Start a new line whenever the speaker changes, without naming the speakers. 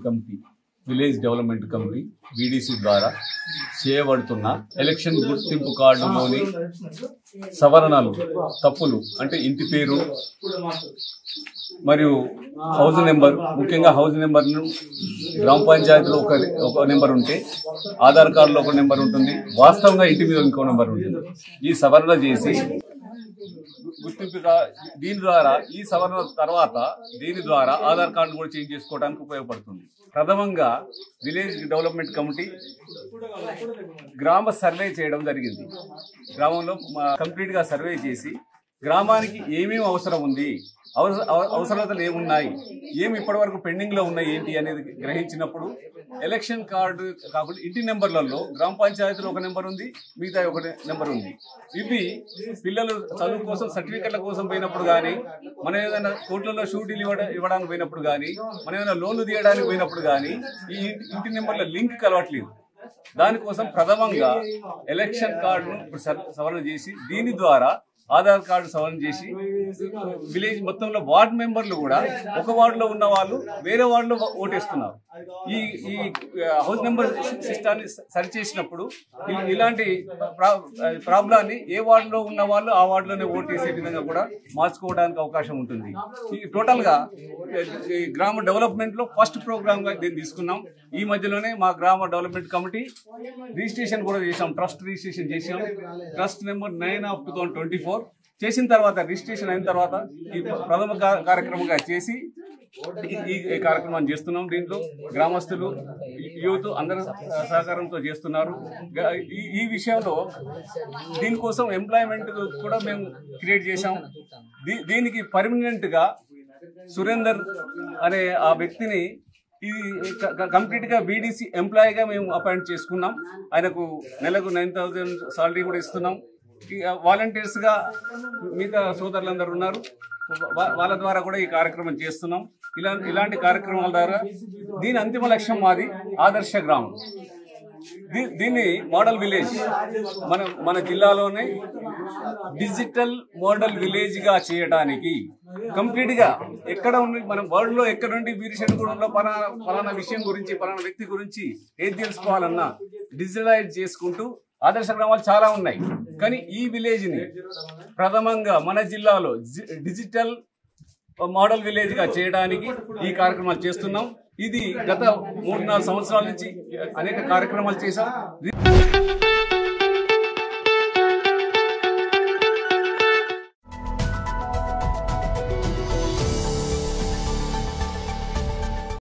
Committee village development committee VDC ద్వారా చేయబడుతున్న election గుర్తింపు కార్డులోని సవరణలు తప్పులు అంటే ఇంటి పేరు మరియు హౌస్ నెంబర్, ముఖ్యంగా హౌస్ నెంబర్ను గ్రామ పంచాయతీలో ఒక నెంబర్ ఉంటే ఆధార్ కార్డులో ఒక నెంబర్ ఉంటుంది, వాస్తవంగా ఇంటి మీద ఇంకో నెంబర్ ఉంటుంది. ఈ సవరణ చేసి గుర్తింపు దీని ద్వారా ఈ సవరణ తర్వాత దీని ద్వారా ఆధార్ కార్డు కూడా చేంజ్ చేసుకోవడానికి ఉపయోగపడుతుంది. ప్రథమంగా విలేజ్ డెవలప్మెంట్ కమిటీ గ్రామ సర్వే చేయడం జరిగింది. గ్రామంలో కంప్లీట్ గా సర్వే చేసి గ్రామానికి ఏమేమి అవసరం ఉంది, అవసరతలు ఏమున్నాయి, ఏమి ఇప్పటి వరకు పెండింగ్ లో ఉన్నాయి ఏంటి అనేది గ్రహించినప్పుడు ఎలక్షన్ కార్డు కాకుండా ఇంటి నెంబర్లలో గ్రామ పంచాయతీలో ఒక నెంబర్ ఉంది, మిగతా ఒక నెంబర్ ఉంది. ఇవి పిల్లలు చదువు కోసం సర్టిఫికెట్ల కోసం పోయినప్పుడు కానీ, మనం ఏదైనా కోర్టులలో షూటీలు ఇవ్వడానికి పోయినప్పుడు కానీ, మనం ఏదైనా లోన్లు తీయడానికి పోయినప్పుడు కానీ ఈ ఇంటి నెంబర్ల లింక్ కలవట్లేదు. దానికోసం ప్రథమంగా ఎలక్షన్ కార్డును ఇప్పుడు సవరణ చేసి దీని ద్వారా ఆధార్ కార్డు సవరణ చేసి విలేజ్ మొత్తంలో వార్డు మెంబర్లు కూడా ఒక వార్డులో ఉన్న వాళ్ళు వేరే వార్డులో ఓటేస్తున్నారు. ఈ హౌస్ నెంబర్ సిస్టాన్ని సరి చేసినప్పుడు ఇలాంటి ప్రాబ్లాన్ని ఏ వార్డులో ఉన్న వాళ్ళు ఆ వార్డులోనే ఓటేసే విధంగా కూడా మార్చుకోవడానికి అవకాశం ఉంటుంది. ఈ టోటల్ గా గ్రామ డెవలప్మెంట్ లో ఫస్ట్ ప్రోగ్రామ్ గా దీన్ని తీసుకున్నాం. ఈ మధ్యలోనే మా గ్రామ డెవలప్మెంట్ కమిటీ రిజిస్ట్రేషన్ కూడా చేసాం, ట్రస్ట్ రిజిస్ట్రేషన్ చేసాం. ట్రస్ట్ నెంబర్ 9/2024 చేసిన తర్వాత రిజిస్ట్రేషన్ అయిన తర్వాత ఈ ప్రథమ కార్యక్రమంగా చేసి ఈ కార్యక్రమాన్ని చేస్తున్నాం. దీంట్లో గ్రామస్తులు, యూత్ అందరూ సహకారంతో చేస్తున్నారు. ఈ విషయంలో దీనికోసం ఎంప్లాయ్మెంట్ కూడా మేము క్రియేట్ చేశాం. దీనికి పర్మనెంట్ గా సురేందర్ అనే ఆ వ్యక్తిని ఇది కంప్లీట్ గా బీడీసీ ఎంప్లాయీగా మేము అపాయింట్ చేసుకున్నాం. ఆయనకు నెలకు 9,000 సాలరీ కూడా ఇస్తున్నాం. వాలంటీర్స్ గా మిగతా సోదరులందరూ ఉన్నారు, వాళ్ళ ద్వారా కూడా ఈ కార్యక్రమం చేస్తున్నాం. ఇలాంటి కార్యక్రమాల ద్వారా దీని అంతిమ లక్ష్యం మాది ఆదర్శ గ్రామం. దీన్ని మోడల్ విలేజ్ మన జిల్లాలోనే డిజిటల్ మోడల్ విలేజ్ గా చేయడానికి కంప్లీట్ గా ఎక్కడ ఉండి మనం వరల్డ్ లో ఎక్కడ నుండి వీరశైనగూడెంలో పలానా విషయం గురించి పలానా వ్యక్తి గురించి ఏది తెలుసుకోవాలన్నా డిజిటలైజ్ చేసుకుంటూ ఆదర్శ గ్రామాలు చాలా ఉన్నాయి. కానీ ఈ విలేజ్ ని ప్రథమంగా మన జిల్లాలో డిజిటల్ మోడల్ విలేజ్ గా చేయడానికి ఈ కార్యక్రమాలు చేస్తున్నాం. ఇది గత 3-4 సంవత్సరాల నుంచి అనేక కార్యక్రమాలు చేశాం.